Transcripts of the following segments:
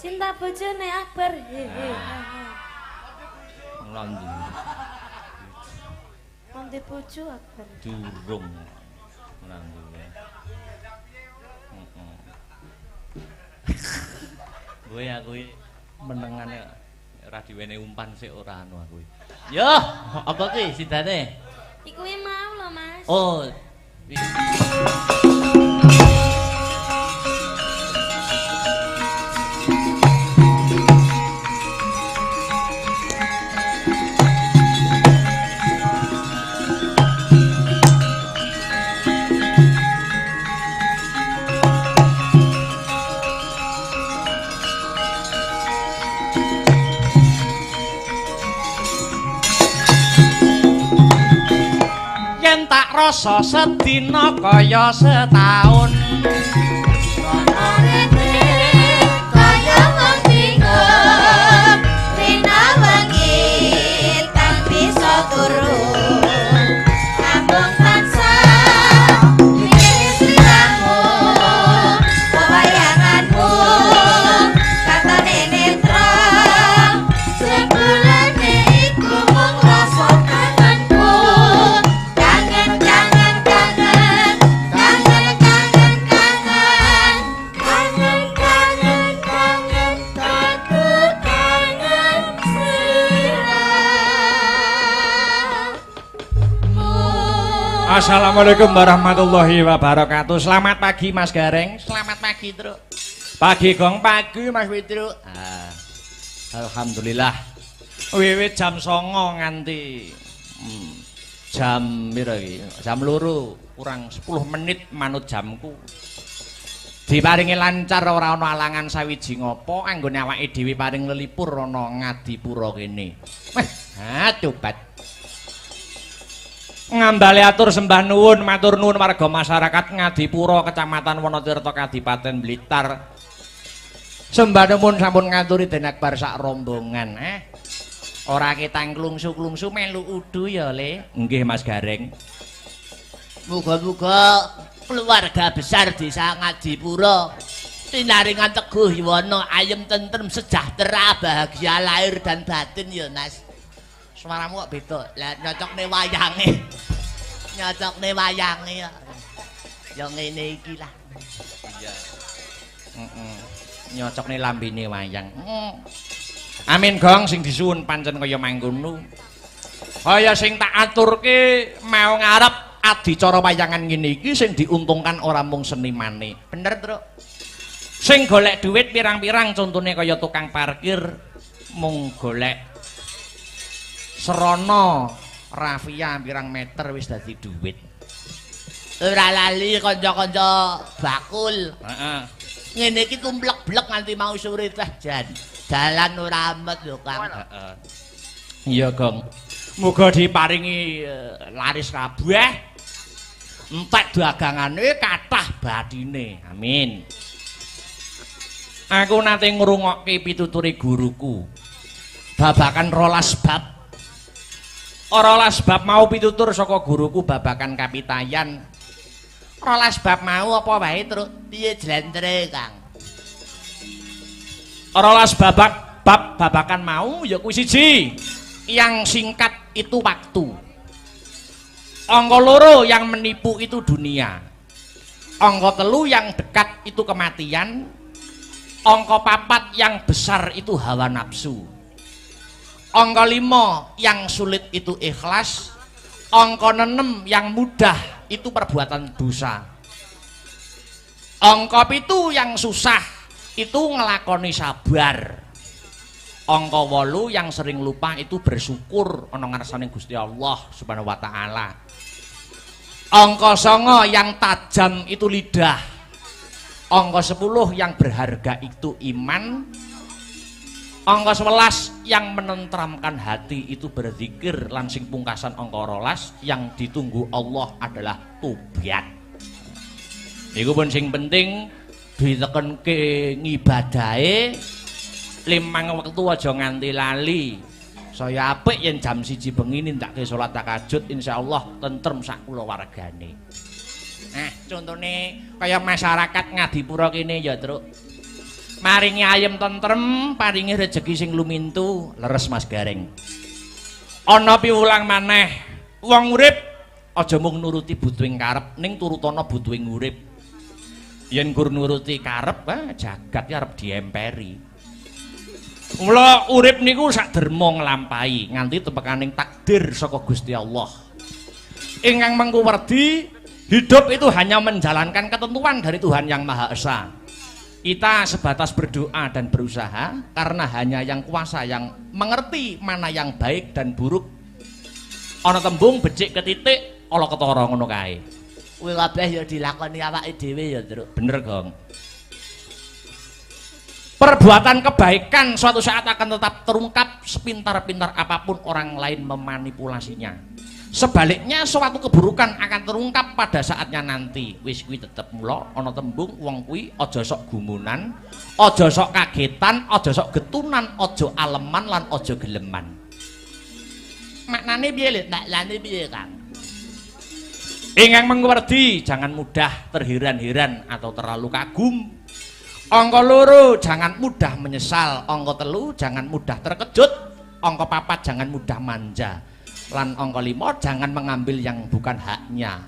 Cinta bojone Akbar. Londi. Nanti bojo Akbar. Durung. Londi. Gue aku menengane ora diwene umpan sik ora anu aku. Yo, apa ki sidane? Iku mau lho, Mas. Oh. Yen tak rasa sedina kaya setahun Kaya wong bingung rina wengi tak bisa turun ambung tansah mikir sliramu pewayanganmu katane netra sebulane iku mung rasa kangenku kangen kangen kangen kangen kangen kangen kangen kangen kangen aku kangen sliramu. Assalamualaikum warahmatullahi wabarakatuh. Selamat pagi Mas Gareng. Selamat pagi Truk. Pagi gong pagi Mas Witru. Alhamdulillah. Wiwit jam 09.00 nganti jam piro iki? Jam 2 kurang 10 menit manut jamku. Diparingi lancar ora ana alangan sawiji ngopo anggone awake dhewe paring lelipur ana Ngadipura kene. Weh, tobat. Ngambale atur sembah nuwun matur nuwun warga masyarakat Ngadipura Kecamatan Wonotirta Kadipaten Blitar. Sembah nuwun sampun ngaturi Den Akbar sak rombongan. Ora ketang klungsu-klungsu melu udu ya, Le. Nggih Mas Gareng. Muga-muga keluarga besar desa Ngadipura tinaringan teguh yuwana ayem tentrem sejahtera bahagia lahir dan batin ya Mas. Suaramu kok beda. Lah nyocokne wayange. Nyocokne wayange ya. Ya ngene iki lah. Iya. Nyocokne lambene wayang. Amin gong sing disuwun pancen kaya mangkono. Kaya sing tak aturke mau ngarep adicara wayangan ngene iki sing diuntungkan ora mung senimane. Bener, Truk. Sing golek duit pirang-pirang contone kaya tukang parkir mung golek Serono rafia pirang meter wis dadi duit. Ora lali kanca-kanca bakul. Heeh. Ngene iki tumplek-blek nganti mau sore teh jan. Dalan ora amet lho Kang. Heeh. Iya, Gong. Muga diparingi laris kabeh. Entek dagangane kathah bathine. Amin. Aku nate ngrungokke pituturi guruku. Babakan 12 bab. Ora 12 bab mau pitutur saka guruku babakan kapitayan. 12 bab mau apa wae terus Piye jlentre Kang? 12 babakan mau ya kuwi siji. Yang singkat itu waktu. Angka loro yang menipu itu dunia. Angka telu yang dekat itu kematian. Angka papat yang besar itu hawa nafsu. Angka 5 yang sulit itu ikhlas. Angka 6 yang mudah itu perbuatan dosa. Angka 7 yang susah itu ngelakoni sabar. Angka 8 yang sering lupa itu bersyukur ana ngarsane Gusti Allah Subhanahu wa taala. Angka 9 yang tajam itu lidah. Angka 10 yang berharga itu iman. Angka 11 yang menentramkan hati itu berzikir. Lan sing pungkasan angka 12 yang ditunggu Allah adalah tobat. Niku pun sing penting ditekenke ngibadahe 5 wektu aja nganti lali. Saya apik yen jam 1 bengi nindakke salat tahajud insyaallah tentrem sak kulawargane. Nah, contone kaya masyarakat Ngadipura kene ya, Truk. Maringi ayem tentrem, paringi rejeki sing lumintu, leres Mas Gareng. Ana piwulang maneh, wong urip aja mung nuruti butuhing karep, ning turutana butuhing urip. Yen gur nuruti karep, jagat ya arep diemperi. Mula urip niku sak derma nglampahi nganti tepekaning takdir saka Gusti Allah. Ingkang mengkuwerdi, hidup itu hanya menjalankan ketentuan dari Tuhan Yang Maha Esa. Kita sebatas berdoa dan berusaha karena hanya Yang Kuasa yang mengerti mana yang baik dan buruk. Ana tembung becik ke titik, ala ketara ngono kae. Kuwi kabeh ya dilakoni awake dhewe ya, Truk. Bener, Gong. Perbuatan kebaikan suatu saat akan tetap terungkap sepintar-pintar apapun orang lain memanipulasinya. Sebaliknya suatu keburukan akan terungkap pada saatnya nanti. Wis kuwi tetep mula ana tembung wong kuwi aja sok gumunan, aja sok kagetan, aja sok getunan, aja aleman lan aja geleman. Maknane piye, Lid? Maknane piye, Kang? Ingkang mengwerdi jangan mudah terheran-heran atau terlalu kagum. Angka 2 jangan mudah menyesal, angka 3 jangan mudah terkejut, angka 4 jangan mudah manja. Lan angka 5 jangan mengambil yang bukan haknya.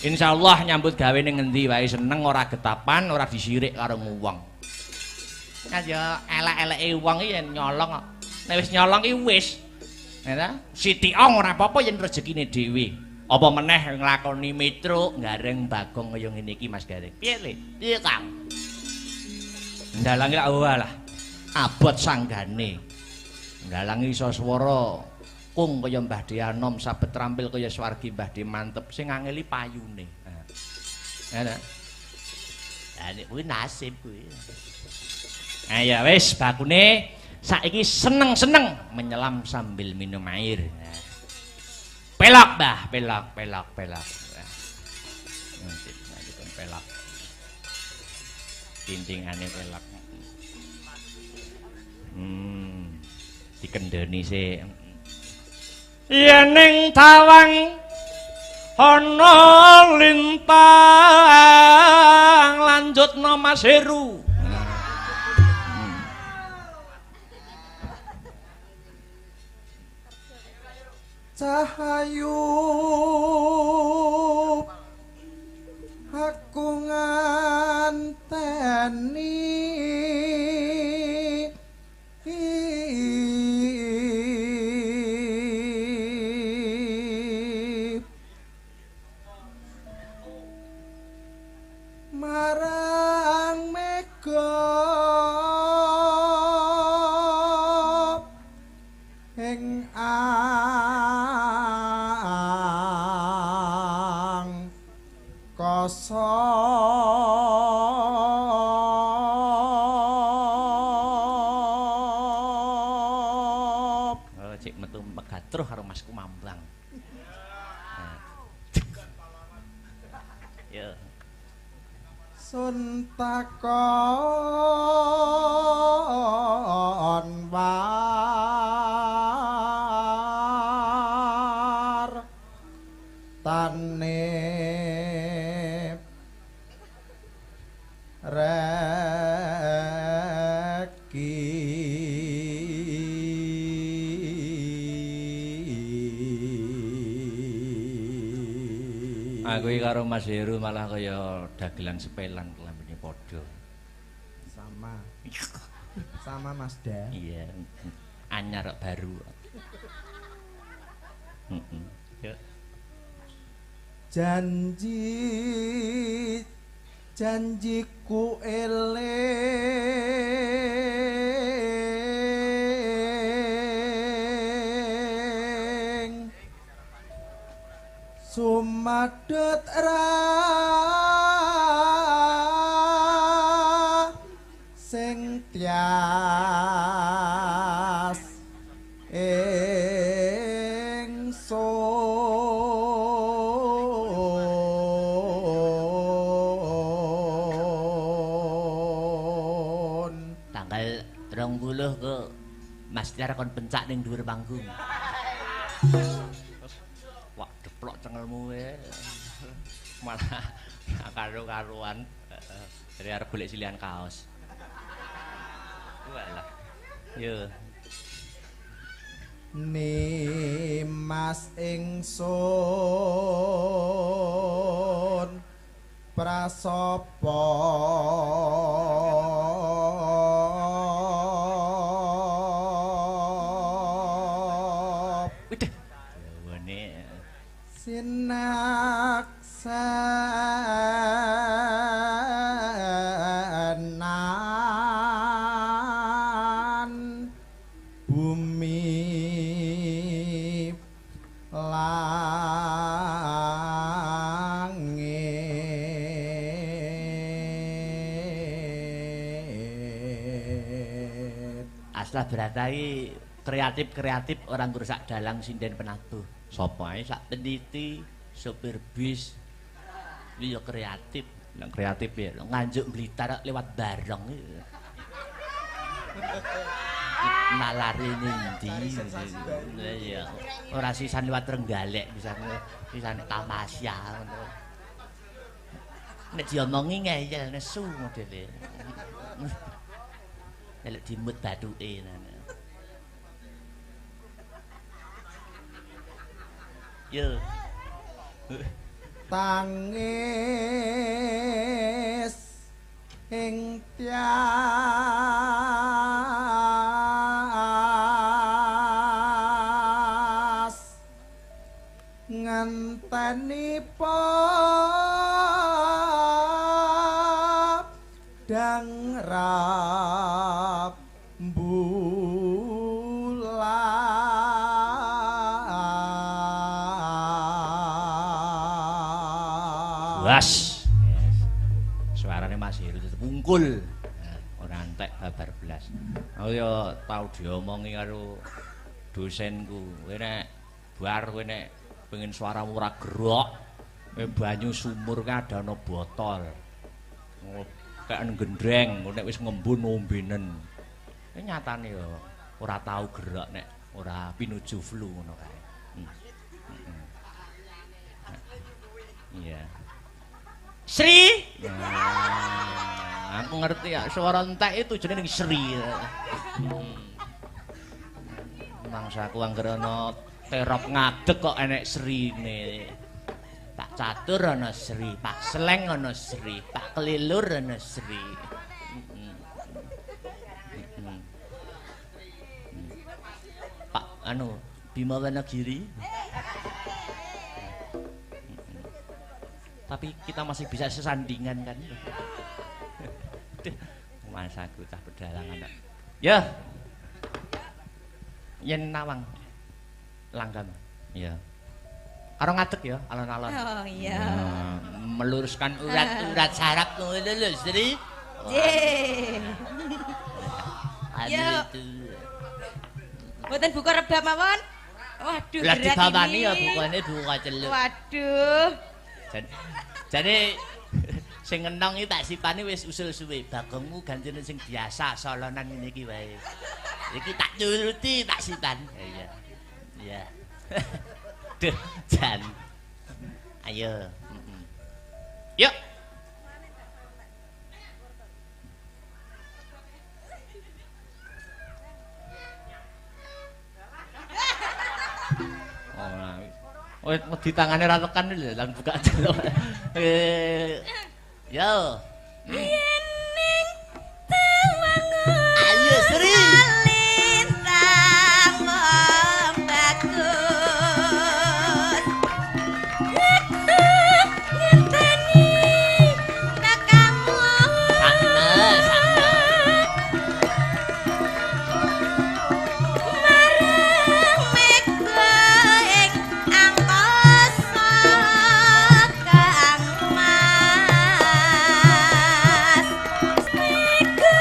Insyaallah nyambut gawe ning ngendi wae seneng, ora getapan, ora disirik karo wong. Kan ya elek-eleke wong iki yen nyolong kok. Nek wis nyolong iki wis. Ya sithik ora apa-apa yen rezekine dhewe. Apa meneh nglakoni metro gareng Bagong kaya ngene iki Mas Gareng. Piye, Le? Piye, Kang? Ndalangi lak walah. Abot sanggane. Ndalangi iso swara kung kaya Mbah Dianom, sabet trampil kaya swargi Mbah De mantep sing ngangeli payune. Ya ta. Lah nek kuwi nasib kuwi. Ya wis bakune saiki seneng-seneng menyelam sambil minum air. Pelak, Mbah, pelak. Pelak. Tintingane pelak. Dikendheni sik. Yen ning tawang ana lintang lanjutna Mas Heru. Cahayu aku nganteni marang mega ing kosop Cik metu megatruh karo Masku Mambang. Ya. sun takon war tane reki Aku iki karo Mas Heru malah kaya dagelan sepelan kelambine padha. Sama Mas Da. Iya. Anyar kok baru. Ya. Janjiku eling sumadut sing tias ingsun Tanggal 20 ke Mas Tiar kon pencak ning dhuwur panggung. Wah, deplok cengelmu wae. Malah karo-karuan dari arep golek silihan kaos. Walah. Yo. Nimas ingsun prasapa Widih. Dawane sinaksanan bumi langit Aslah beratai kreatif orang rusak dalang sinden penabuh. sapa ae sak Sak peniti sopir bis. Iki ya kreatif. nang kreatif ya. Nganjuk Blitar lewat bareng. Nalari ndi? Iya. Ora sisan liwat Trenggalek bisa Tamasya ngono. Nek diomongi ngeyel nesu modele. Nek dimut bathuke. Yo. tangis ing tias ngenteni dang rap Was. Suarane Mas Heru tetep ungkul. Ora entek babar blas. Aku ya tau diomongi karo dosenku. Kowe nek bar kowe nek pengen suaramu ora gerok, kowe banyu sumur ka ada ana botol. Kayak gendreng, nek wis ngembun ombenen. Nyatane ya ora tau gerak nek ora pinuju flu ngono kae. Iya. Sri. Aku ngerti ya, suara entek itu jenenge Sri. Mangsa aku anggere ana terop ngadeg kok enek Srine. Pak Catur ana Sri, Pak Sleng ana Sri, Pak Kelilur ana Sri. Pak anu Bima Wanagiri. Tapi kita masih bisa sesandingan kan. Masa aku cah pedalangan. Ya. Yen nawang langgam. Ya. Karo ngadeg ya alon-alon. Oh iya. Meluruskan urat-urat saraf ngono lho, Sri. Nggih. Ya. Mboten buka rebab mawon. Waduh, Lah berat dibawani ini. ya bukane buka celuk. Waduh. Jadi sing ngenong iki tak sipane wis usul suwe. Bagongmu gantine sing biasa solonan ngene iki wae. Iki tak nuruti tak sipan. Iya. Iya. Duh, Jan. Ayo. Yuk. Oh, di tangane ra tekan lho, lan buka celuk. Yo. Ning tawangun. Ayo Sri. Lintang wong bagus. Ngenteni tekamu. Sakno. Marang mega ing angkasa kang mas. Mega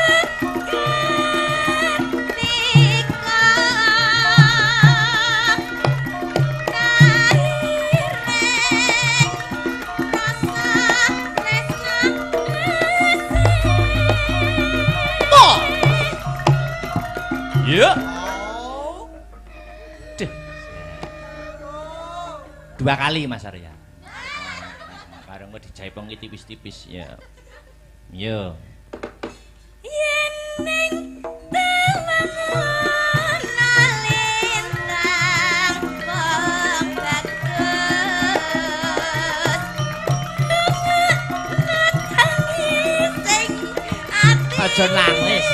Ya. Duh. Dua kali Mas Arya. Bareng kok dijaipong tipis-tipis ya. Yo. yen ning Aja nangis.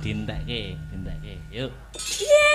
Dintekke, yuk. Yeah.